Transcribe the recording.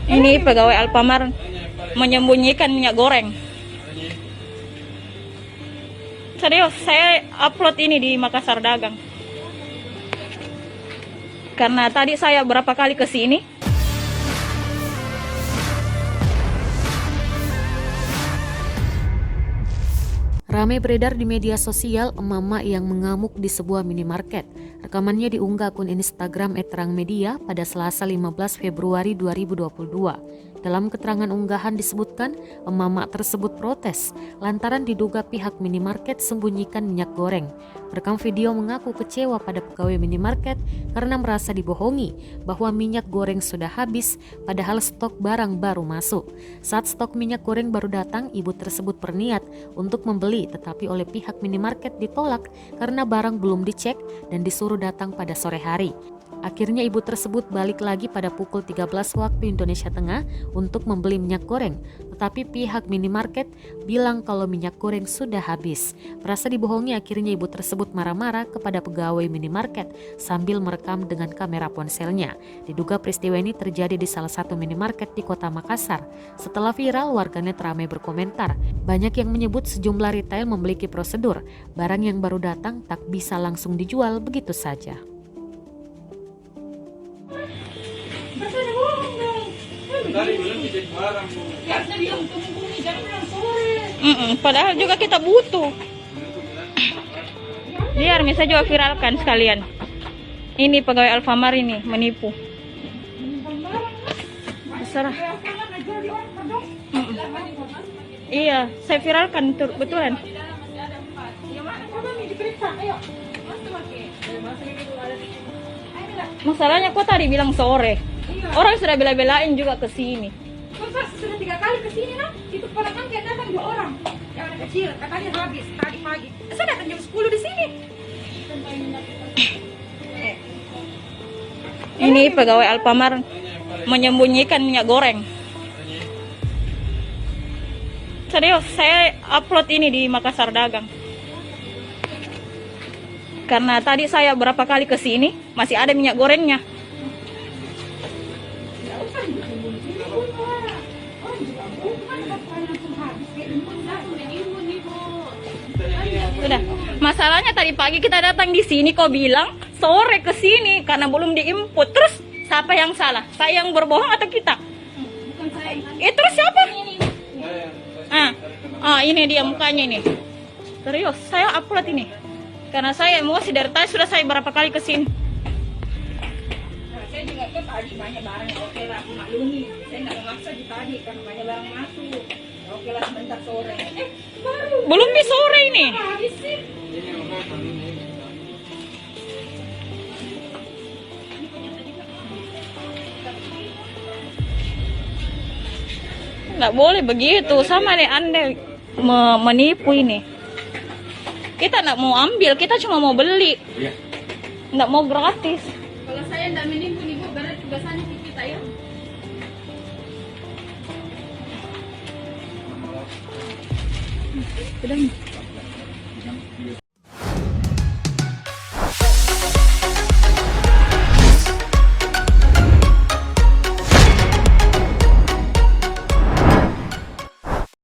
Ini pegawai Alfamart menyembunyikan minyak goreng. Serius, saya upload ini di Makassar Dagang. Karena tadi saya berapa kali ke sini. Ramai beredar di media sosial emak-emak yang mengamuk di sebuah minimarket. Rekamannya diunggah akun Instagram @terangmedia pada Selasa 15 Februari 2022. Dalam keterangan unggahan disebutkan, emak-emak tersebut protes lantaran diduga pihak minimarket sembunyikan minyak goreng. Perekam video mengaku kecewa pada pegawai minimarket karena merasa dibohongi bahwa minyak goreng sudah habis padahal stok barang baru masuk. Saat stok minyak goreng baru datang, ibu tersebut berniat untuk membeli tetapi oleh pihak minimarket ditolak karena barang belum dicek dan disuruh datang pada sore hari. Akhirnya ibu tersebut balik lagi pada pukul 13 waktu Indonesia Tengah untuk membeli minyak goreng. Tetapi pihak minimarket bilang kalau minyak goreng sudah habis. Merasa dibohongi, akhirnya ibu tersebut marah-marah kepada pegawai minimarket sambil merekam dengan kamera ponselnya. Diduga peristiwa ini terjadi di salah satu minimarket di kota Makassar. Setelah viral, warganet ramai berkomentar. Banyak yang menyebut sejumlah retail memiliki prosedur. Barang yang baru datang tak bisa langsung dijual begitu saja. Padahal juga kita butuh. Biar bisa juga viralkan sekalian. Ini pegawai Alfamart ini menipu. Terserah. Iya, saya viralkan betulan. Masalahnya kok tadi bilang sore. Orang sudah bela-belain juga ke sini. Pas sudah 3 kali ke sini nah, itu ponakan kayak datang 2 orang. Yang anak kecil katanya habis tadi pagi. Saya datang jam 10 di sini. Ini pegawai Alfamart menyembunyikan minyak goreng. Serius, saya upload ini di Makassar Dagang. Karena tadi saya berapa kali ke sini, masih ada minyak gorengnya. Sudah. Masalahnya tadi pagi kita datang di sini, kau bilang sore ke sini karena belum diinput. Terus siapa yang salah? Saya yang berbohong atau kita? Bukan saya. Terus siapa? Ini dia mukanya ini. Serius, saya upload ini. Karena saya emosi dari tadi sudah saya berapa kali ke sini. Saya juga ke tadi banyak barang. Oke lah, aku maklumi. Saya nggak memaksa di tadi karena banyak barang masuk. Oke lah, sebentar sore. Baru. Belum di sore ini. Habis sih. Nggak boleh begitu, sama nih Anda menipu ini. Kita nggak mau ambil, kita cuma mau beli. Nggak mau gratis. Kalau saya nggak menipu nih Bu, berarti tugasannya di kita ya. Sudah.